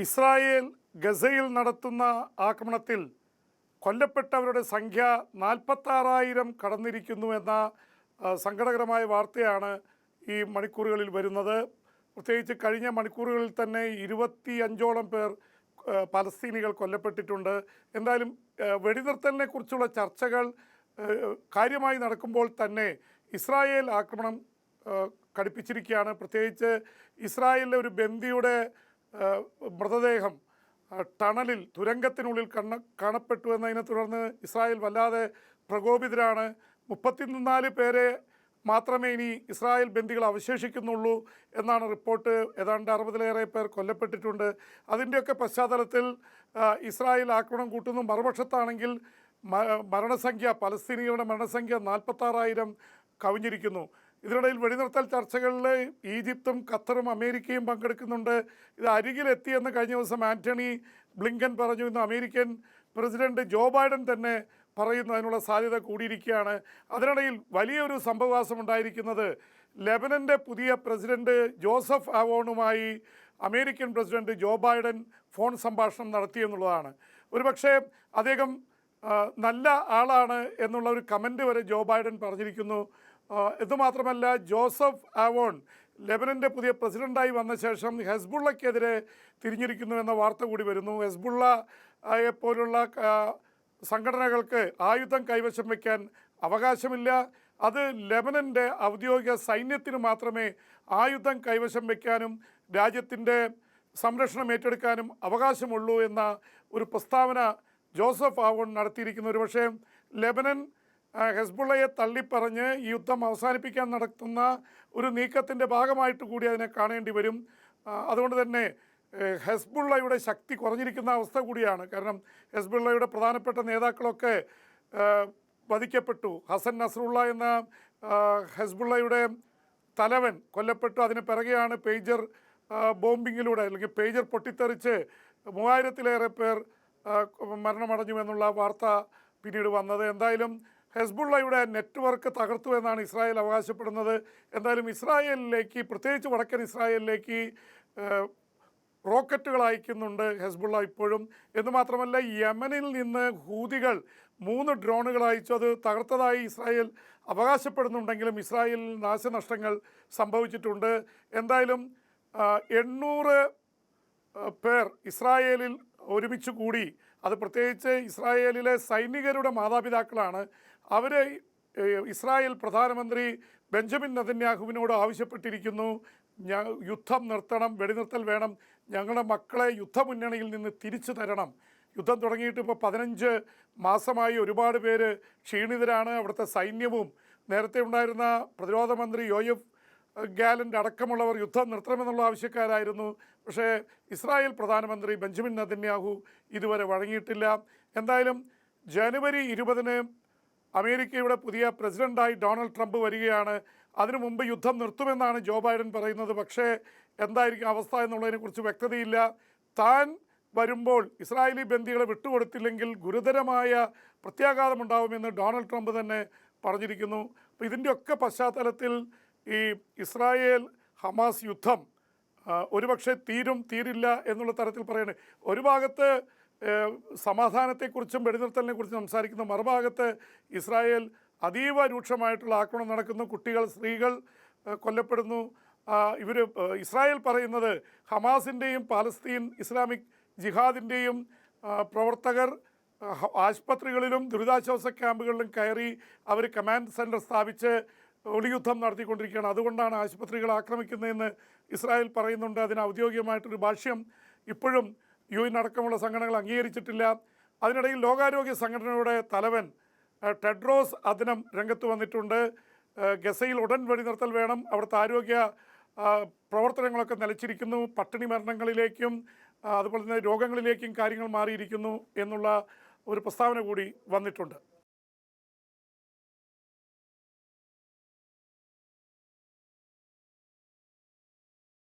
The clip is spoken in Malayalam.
ഇസ്രായേൽ ഗസയിൽ നടത്തുന്ന ആക്രമണത്തിൽ കൊല്ലപ്പെട്ടവരുടെ സംഖ്യ 46,000 കടന്നിരിക്കുന്നു എന്ന സങ്കടകരമായ വാർത്തയാണ് ഈ മണിക്കൂറുകളിൽ വരുന്നത്. പ്രത്യേകിച്ച് കഴിഞ്ഞ മണിക്കൂറുകളിൽ തന്നെ 25ഓളം പേർ പലസ്തീനികൾ കൊല്ലപ്പെട്ടിട്ടുണ്ട്. എന്തായാലും വെടിനിർത്തലിനെ കുറിച്ചുള്ള ചർച്ചകൾ കാര്യമായി നടക്കുമ്പോൾ തന്നെ ഇസ്രായേൽ ആക്രമണം കടുപ്പിച്ചിരിക്കുകയാണ്. പ്രത്യേകിച്ച് ഇസ്രായേലിലെ ഒരു ബന്ദിയുടെ മൃതദേഹം ടണലിൽ തുരങ്കത്തിനുള്ളിൽ കാണപ്പെട്ടു എന്നതിനെ തുടർന്ന് ഇസ്രായേൽ വല്ലാതെ പ്രകോപിതരാണ്. 34 പേരെ മാത്രമേ ഇനി ഇസ്രായേൽ ബന്ദികൾ അവശേഷിക്കുന്നുള്ളൂ എന്നാണ് റിപ്പോർട്ട്. ഏതാണ്ട് 60-ലേറെ പേർ കൊല്ലപ്പെട്ടിട്ടുണ്ട്. അതിൻ്റെയൊക്കെ പശ്ചാത്തലത്തിൽ ഇസ്രായേൽ ആക്രമണം കൂട്ടുന്നു. മറുപക്ഷത്താണെങ്കിൽ മരണസംഖ്യ, പലസ്തീനികളുടെ മരണസംഖ്യ 46,000 കവിഞ്ഞിരിക്കുന്നു. ഇതിനിടയിൽ വെടിനിർത്തൽ ചർച്ചകളിൽ ഈജിപ്തും ഖത്തറും അമേരിക്കയും പങ്കെടുക്കുന്നുണ്ട്. ഇത് അരികിലെത്തിയെന്ന് കഴിഞ്ഞ ദിവസം ആൻ്റണി ബ്ലിങ്കൻ പറഞ്ഞു. ഇന്ന് അമേരിക്കൻ പ്രസിഡന്റ് ജോ ബൈഡൻ തന്നെ പറയുന്നു. അതിനുള്ള സാധ്യത കൂടിയിരിക്കുകയാണ്. അതിനിടയിൽ വലിയൊരു സംഭവവാസം ഉണ്ടായിരിക്കുന്നത് ലെബനൻ്റെ പുതിയ പ്രസിഡന്റ് ജോസഫ് ആവോണുമായി American president Joe Biden phone സംഭാഷണം നടത്തിയെന്നുള്ളതാണ്. ഒരുപക്ഷെ അദ്ദേഹം നല്ല ആളാണ് എന്നുള്ള ഒരു കമൻറ്റ് വരെ ജോ ബൈഡൻ പറഞ്ഞിരിക്കുന്നു. ഇതുമാത്രമല്ല, ജോസഫ് ആവോൺ ലെബനൻ്റെ പുതിയ പ്രസിഡൻ്റായി വന്ന ശേഷം ഹെസ്ബുള്ളക്കെതിരെ തിരിഞ്ഞിരിക്കുന്നു എന്ന വാർത്ത കൂടി വരുന്നു. ഹെസ്ബുള്ളയെ പോലുള്ള സംഘടനകൾക്ക് ആയുധം കൈവശം വയ്ക്കാൻ അവകാശമില്ല. അത് ലെബനൻ്റെ ഔദ്യോഗിക സൈന്യത്തിന് മാത്രമേ ആയുധം കൈവശം വയ്ക്കാനും രാജ്യത്തിൻ്റെ സംരക്ഷണം ഏറ്റെടുക്കാനും അവകാശമുള്ളൂ എന്ന ഒരു പ്രസ്താവന ജോസഫ് ആവോൺ നടത്തിയിരിക്കുന്നു. ഒരുപക്ഷെ ലെബനൻ ഹെസ്ബുള്ളയെ തള്ളിപ്പറഞ്ഞ് ഈ യുദ്ധം അവസാനിപ്പിക്കാൻ നടത്തുന്ന ഒരു നീക്കത്തിൻ്റെ ഭാഗമായിട്ട് കൂടി അതിനെ കാണേണ്ടി വരും. അതുകൊണ്ട് തന്നെ ഹെസ്ബുള്ളയുടെ ശക്തി കുറഞ്ഞിരിക്കുന്ന അവസ്ഥ കൂടിയാണ്. കാരണം ഹെസ്ബുള്ളയുടെ പ്രധാനപ്പെട്ട നേതാക്കളൊക്കെ വധിക്കപ്പെട്ടു. ഹസൻ നസ്രുള്ള എന്ന ഹെസ്ബുള്ളയുടെ തലവൻ കൊല്ലപ്പെട്ടു. അതിന് പിറകെയാണ് പേജർ ബോംബിങ്ങിലൂടെ അല്ലെങ്കിൽ പേജർ പൊട്ടിത്തെറിച്ച് 3000-ലേറെ പേർ മരണമടഞ്ഞു എന്നുള്ള വാർത്ത പിന്നീട് വന്നത്. എന്തായാലും ഹെസ്ബുള്ളയുടെ നെറ്റ്വർക്ക് തകർത്തു എന്നാണ് ഇസ്രായേൽ അവകാശപ്പെടുന്നത്. എന്തായാലും ഇസ്രായേലിലേക്ക്, പ്രത്യേകിച്ച് വടക്കൻ ഇസ്രായേലിലേക്ക് റോക്കറ്റുകൾ അയക്കുന്നുണ്ട് ഹെസ്ബുള്ള ഇപ്പോഴും. എന്നുമാത്രമല്ല, യമനിൽ നിന്ന് ഹൂതികൾ 3 ഡ്രോണുകൾ അയച്ചു. അത് തകർത്തതായി ഇസ്രായേൽ അവകാശപ്പെടുന്നുണ്ടെങ്കിലും ഇസ്രായേലിൽ നാശനഷ്ടങ്ങൾ സംഭവിച്ചിട്ടുണ്ട്. എന്തായാലും 800 പേർ ഇസ്രായേലിൽ ഒരുമിച്ച് കൂടി. അത് പ്രത്യേകിച്ച് ഇസ്രായേലിലെ സൈനികരുടെ മാതാപിതാക്കളാണ്. അവർ ഇസ്രായേൽ പ്രധാനമന്ത്രി ബെഞ്ചമിൻ നെതന്യാഹുവിനോട് ആവശ്യപ്പെട്ടിരിക്കുന്നു, യുദ്ധം നിർത്തണം, വെടിനിർത്തൽ വേണം, ഞങ്ങളുടെ മക്കളെ യുദ്ധമുന്നണിയിൽ നിന്ന് തിരിച്ചു തരണം. യുദ്ധം തുടങ്ങിയിട്ട് ഇപ്പോൾ 15 മാസമായി. ഒരുപാട് പേര് ക്ഷീണിതരാണ്. അവിടുത്തെ സൈന്യവും നേരത്തെ ഉണ്ടായിരുന്ന പ്രതിരോധ മന്ത്രി യോയഫ് ഗാലൻ്റ് അടക്കമുള്ളവർ യുദ്ധം നിർത്തണമെന്നുള്ള ആവശ്യക്കാരായിരുന്നു. പക്ഷേ ഇസ്രായേൽ പ്രധാനമന്ത്രി ബെഞ്ചമിൻ നെതന്യാഹു ഇതുവരെ വഴങ്ങിയിട്ടില്ല. എന്തായാലും ജനുവരി 20-ന് അമേരിക്കയുടെ പുതിയ പ്രസിഡൻ്റായി ഡൊണാൾഡ് ട്രംപ് വരികയാണ്. അതിനു മുമ്പ് യുദ്ധം നിർത്തുമെന്നാണ് ജോ ബൈഡൻ പറയുന്നത്. പക്ഷേ എന്തായിരിക്കും അവസ്ഥ എന്നുള്ളതിനെക്കുറിച്ച് വ്യക്തതയില്ല. താൻ വരുമ്പോൾ ഇസ്രായേലി ബന്ദികളെ വിട്ടുകൊടുത്തില്ലെങ്കിൽ ഗുരുതരമായ പ്രത്യാഘാതമുണ്ടാകുമെന്ന് ഡൊണാൾഡ് ട്രംപ് തന്നെ പറഞ്ഞിരിക്കുന്നു. അപ്പോൾ ഇതിൻ്റെയൊക്കെ പശ്ചാത്തലത്തിൽ ഈ ഇസ്രായേൽ ഹമാസ് യുദ്ധം ഒരുപക്ഷെ തീരില്ല എന്നുള്ള തരത്തിൽ പറയുന്നത്. ഒരു ഭാഗത്ത് സമാധാനത്തെക്കുറിച്ചും വെടിനിർത്തലിനെക്കുറിച്ചും സംസാരിക്കുന്നു, മറുഭാഗത്ത് ഇസ്രായേൽ അതീവ രൂക്ഷമായിട്ടുള്ള ആക്രമണം നടക്കുന്നു. കുട്ടികൾ, സ്ത്രീകൾ കൊല്ലപ്പെടുന്നു. ഇസ്രായേൽ പറയുന്നത് ഹമാസിൻ്റെയും പാലസ്തീൻ ഇസ്ലാമിക് ജിഹാദിൻ്റെയും പ്രവർത്തകർ ആശുപത്രികളിലും ദുരിതാശ്വാസ ക്യാമ്പുകളിലും കയറി അവർ കമാൻഡ് സെൻറ്റർ സ്ഥാപിച്ച് ഒളിയുദ്ധം നടത്തിക്കൊണ്ടിരിക്കുകയാണ്. അതുകൊണ്ടാണ് ആശുപത്രികൾ ആക്രമിക്കുന്നതെന്ന് ഇസ്രായേൽ പറയുന്നുണ്ട്. അതിന് ഔദ്യോഗികമായിട്ടൊരു ഭാഷ്യം ഇപ്പോഴും UN അടക്കമുള്ള സംഘടനകൾ അംഗീകരിച്ചിട്ടില്ല. അതിനിടയിൽ ലോകാരോഗ്യ സംഘടനയുടെ തലവൻ ടെഡ്രോസ് അദനം രംഗത്ത് വന്നിട്ടുണ്ട്. ഗസയിൽ ഉടൻ വെടിനിർത്തൽ വേണം, അവിടുത്തെ ആരോഗ്യ പ്രവർത്തനങ്ങളൊക്കെ നിലച്ചിരിക്കുന്നു, പട്ടിണി മരണങ്ങളിലേക്കും അതുപോലെ തന്നെ രോഗങ്ങളിലേക്കും കാര്യങ്ങൾ മാറിയിരിക്കുന്നു എന്നുള്ള ഒരു പ്രസ്താവന കൂടി വന്നിട്ടുണ്ട്.